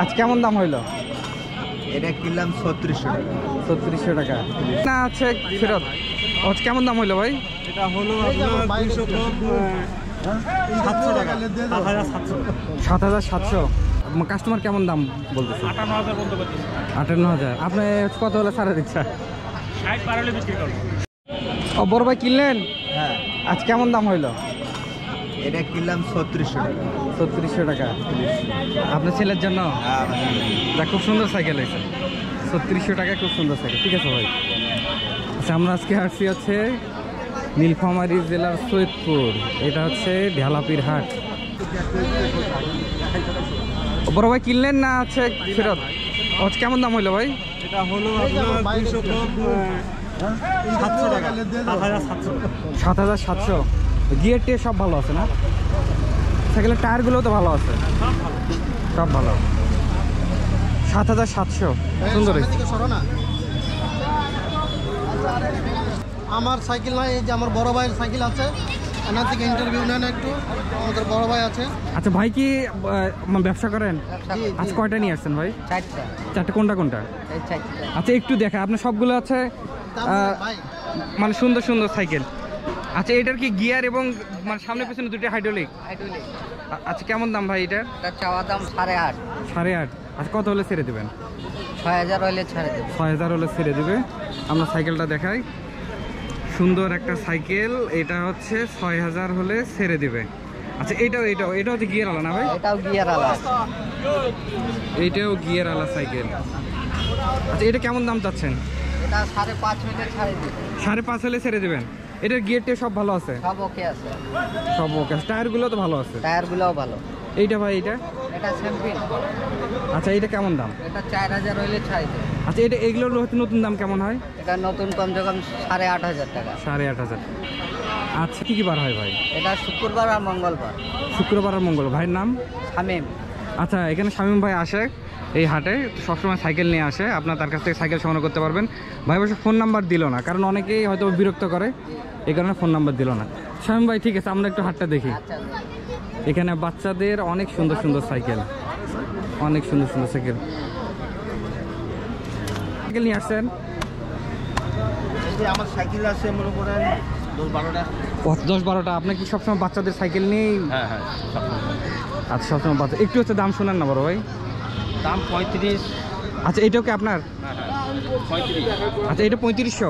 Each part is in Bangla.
আজ কেমন দাম হইলো? এটা কিনলাম 3600 টাকা। 3600 টাকা না আছে ফেরত। আজ কেমন দাম হইলো ভাই? এটা হলো আপনার 200 কম 700 টাকা। 7700। কাস্টমার কেমন দাম বলতেছে? 58000 বন্ধ করতে। 58000। আপনি কত হলে ছাড়ের ইচ্ছা? 60 পার হলে বিক্রি করব। ও বড় ভাই কিনলেন? হ্যাঁ। আজ কেমন দাম হইলো? এটা কিনলাম 3600 টাকা। 3600 টাকা আপনার ছেলের জন্য? হ্যাঁ। যা খুব সুন্দর সাইকেল হয়েছে। 3600 টাকা খুব সুন্দর সাইকেল। ঠিক আছে ভাই। আচ্ছা আমরা আজকে আসছি হচ্ছে নীলফামারী জেলার সৈয়দপুর। এটা হচ্ছে ঢেলাপির হাট। বড় ভাই কিনলেন না আছে ফেরত? আজ কেমন দাম হইলো ভাই? এটা হলো আপনার 200 কম 700 টাকা। 7700। গিয়ার টিয়ার সব ভালো আছে না? সাইকেলের টায়ারগুলোও তো ভালো আছে, সব ভালো। 7700 সুন্দর হয়েছে। আমার সাইকেল নাই, এই যে আমার বড় ভাইয়ের সাইকেল আছে, এনার থেকে ইন্টারভিউ নেন একটু। আমাদের বড় ভাই আছে। আচ্ছা ভাই কি ব্যবসা করেন? আজ কয়টা নিয়ে আসছেন ভাই? চারটে। কোনটা কোনটা? আচ্ছা একটু দেখা আপনার সবগুলো আছে মানে সুন্দর সুন্দর সাইকেল। আচ্ছা এটার কি গিয়ার এবং মানে সামনে পেছনে দুটো হাইড্রোলিক? আচ্ছা কেমন দাম ভাই এটার? চাওয়া দাম 8.5। 8.5। আচ্ছা কত হলে ছেড়ে দেবেন? 6000 হলে ছেড়ে দেবে। 6000 হলে ছেড়ে দেবে। আমরা সাইকেলটা দেখাই, সুন্দর একটা সাইকেল। এটা হচ্ছে 6000 হলে ছেড়ে দেবে। আচ্ছা এটাও হচ্ছে গিয়ার আলা না ভাই? এটাও গিয়ার আলা। এইটাও গিয়ার আলা সাইকেল। আচ্ছা এটা কেমন দাম চাচ্ছেন? এটা 5.5 হলে ছেড়ে দেবে। 5.5 হলে ছেড়ে দেবেন। এটার গিয়ারটা সব ভালো আছে? সব ওকে আছে। সব ওকে। টায়ারগুলো তো ভালো আছে? টায়ারগুলোও ভালো। এইটা ভাই এটা চ্যাম্পিয়ন। আচ্ছা এটা কেমন দাম? এটা 4000 হলে ছেড়ে দেবে। আচ্ছা এগুলোর নতুন দাম কেমন হয়? এটা নতুন কমসে কম 8500 টাকা। 8500। আচ্ছা কি বার হয় ভাই? এটা শুক্রবার আর মঙ্গলবার। শুক্রবার আর মঙ্গলবার। ভাইয়ের নাম? শামীম। আচ্ছা এখানে শামীম ভাই আসে এই হাটে, সবসময় সাইকেল নিয়ে আসে। আপনার তার কাছ থেকে সাইকেল সংগ্রহ করতে পারবেন। ভাই অবশ্য ফোন নাম্বার দিল না, কারণ অনেকেই হয়তো বিরক্ত করে, এই কারণে ফোন নাম্বার দিল না। শামীম ভাই ঠিক আছে, আমরা একটু হাটটা দেখি। এখানে বাচ্চাদের অনেক সুন্দর সুন্দর সাইকেল, অনেক সুন্দর সুন্দর সাইকেল নিয়ে আসছেন। আমার সাইকেল আছে মনে করেন 10-12টা। 10-12টা। আপনি কি সবসময় বাচ্চাদের সাইকেল নিয়েই? হ্যাঁ। আচ্ছা সবসময় বাচ্চা। একটু হচ্ছে দাম শোনেন না বড় ভাই? দাম 35। আচ্ছা এটাও কি আপনার? হ্যাঁ 35। আচ্ছা এটা 3500।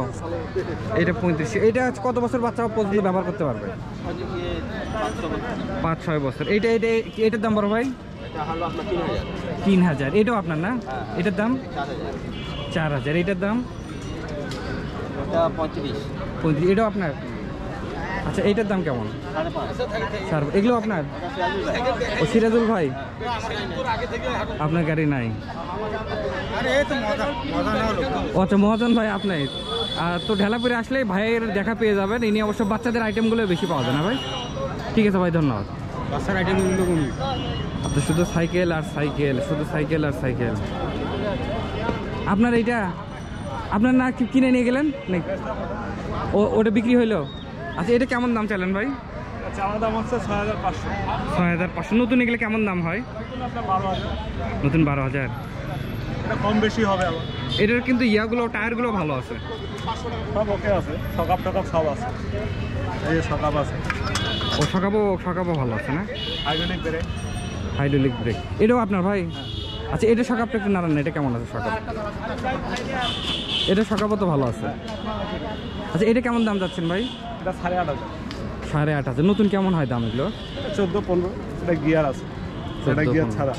এটা 3500। এটা কত বছর বাচ্চা পর্যন্ত ব্যবহার করতে পারবে? 5-6 বছর। এটার দাম বড় ভাই? এটা হলো আপনার 3000। 3000। এটাও আপনার না? এটার দাম 4000। এটার দাম? এটা 35। এটাও আপনার? আচ্ছা এইটার দাম কেমন? 5.5। এগুলো আপনার? ও সিরাজুল ভাই, আপনার গাড়ি নাই? আচ্ছা মহাজন ভাই আপনি তো ঢেলাপুরে আসলে ভাইয়ের দেখা পেয়ে যাবেন। ইনি অবশ্য বাচ্চাদের আইটেমগুলো বেশি পাওয়া যায় না ভাই? ঠিক আছে ভাই, ধন্যবাদ। বাচ্চার আইটেমগুলো কোন? আপনি শুধু সাইকেল আর সাইকেল, শুধু সাইকেল আর সাইকেল। আপনার এইটা আপনার না কিনে নিয়ে গেলেন? ওটা বিক্রি হইলো? আচ্ছা এটা কেমন দাম চাইলেন ভাই? চাওয়া দাম হচ্ছে 6500। 6500। নতুন এগুলো কেমন দাম হয়? নতুন 12000। এটা কম বেশি হবে আবার। এটার কিন্তু ইয়াগুলো টায়ারগুলো ভালো আছে, সব ওকে আছে। সকাপ সব আছে। এই যে সকাপ আছে। ও সকাপও ভালো আছে না? Hydraulic break. এটাও আপনার ভাই? আচ্ছা এটা সকাপটা একটু নাড়ান না, এটা কেমন আছে সকাপ? এটা সকাপও তো ভালো আছে। আচ্ছা এটা কেমন দাম যাচ্ছেন ভাই? এটা 8500। 8500। নতুন কেমন হয় দাম এগুলো? 14-15। এটা গিয়ার আছে, এটা গিয়ার ছাড়া।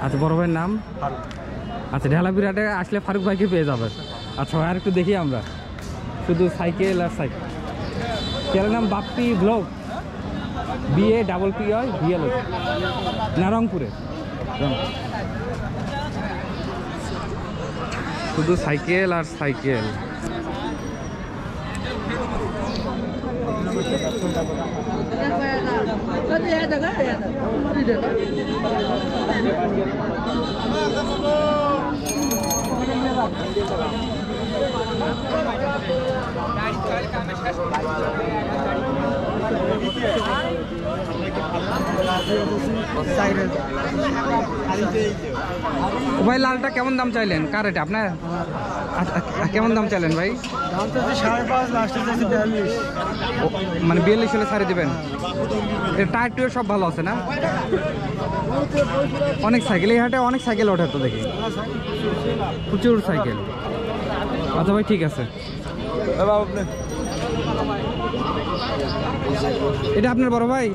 আচ্ছা বড় ভাইয়ের নাম? আচ্ছা ঢেলাপিরহাটে আসলে ফারুক ভাইকে পেয়ে যাবেন। আচ্ছা আর একটু দেখি আমরা, শুধু সাইকেল আর সাইকেল। চ্যানেল নাম বাপ্পি ব্লগ, BAPPI না রংপুরে। শুধু সাইকেল আর সাইকেল। ভাই লালটা কেমন দাম চাইলেন? কার এটা আপনার? কেমন দাম চাইলেন ভাই? মানে 42 হলে ছাড়ে দেবেন? টায়ার টুয়ার সব ভালো আছে না? অনেক সাইকেল এই হাটে, অনেক সাইকেল ওঠে তো দেখি, প্রচুর সাইকেল। আচ্ছা ভাই ঠিক আছে। এটা আপনার বড় ভাই?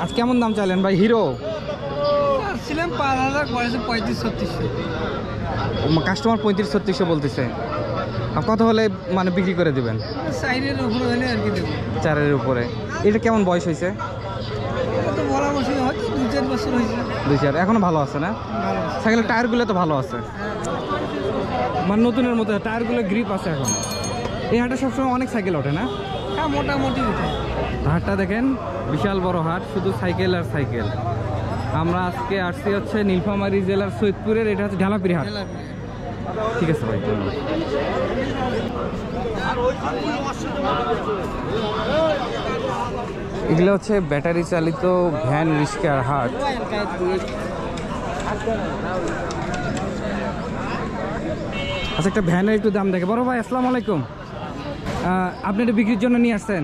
আজ কেমন দাম চাইলেন ভাই? হিরো ছিলাম 5000, পড়েছে 35-3600। কাস্টমার 35-3600 বলতেছে। আর কত হলে মানে বিক্রি করে দিবেন? সাইডের উপরে হলে আর কি দেবো। 4-এর উপরে। এটা কেমন বয়স হয়েছে? তো বড় বছর হয়তো 2-4 বছর হয়েছে। 2-4 এখনো ভালো আছে না? ভালো আছে। সাইকেলের টায়ারগুলো তো ভালো আছে, মানে নতুনের মতো টায়ারগুলো গ্রিপ আছে এখন। এই হাটে সবসময় অনেক সাইকেল ওঠে না? হ্যাঁ, মোটামুটি উঠে। হাটটা দেখেন, বিশাল বড় হাট, শুধু সাইকেল আর সাইকেল। আমরা আজকে আসছি হচ্ছে নীলফামারী জেলার সৈয়দপুরের, এটা হচ্ছে ঢালাপিরি হাট। ঠিক আছে ভাই, ধন্যবাদ। এগুলো হচ্ছে ব্যাটারি চালিত ভ্যান, রিক্সার হাট। আচ্ছা, একটা ভ্যানের একটু দাম দেখে। বড় ভাই আসসালামু আলাইকুম, আপনি এটা বিক্রির জন্য নিয়ে আসছেন?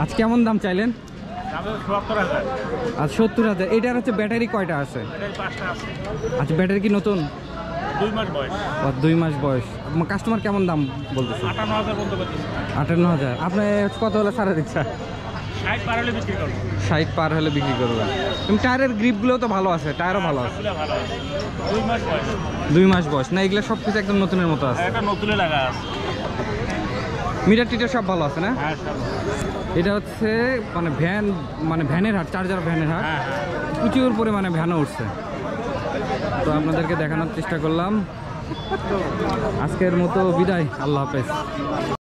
আজ কেমন দাম চাইলেন? আজ 70,000। এটার হচ্ছে ব্যাটারি কয়টা আছে? আচ্ছা, ব্যাটারি কি নতুন? 2 মাস বয়স। 2 মাস বয়স। কাস্টমার কেমন দাম বলতেছে? 58,000 বলতে পারি। 58,000। আপনি কত হলে ছাড়া দিচ্ছা? 60 পার হলে বিক্রি করবো। 60 পার হলে বিক্রি করবেন। তুমি টায়ারের গ্রিপগুলো তো ভালো আছে, টায়ারও ভালো আছে। ভালো আছে। 2 মাস বয়স। 2 মাস বয়স না? এগুলো সব কিছু একদম নতুনের মতো আছে। এটা নতুনে লাগা আছে। মিটার টিটার সব ভালো আছে না? হ্যাঁ, সব। এটা হচ্ছে মানে ভ্যান, মানে ভ্যানের হাট, চার্জার ভ্যানের হাট। হ্যাঁ। প্রচুর পরিমাণে ভ্যানও উঠছে, তো আপনাদেরকে দেখানোর চেষ্টা করলাম। আজকের মতো বিদায়, আল্লাহ হাফেজ।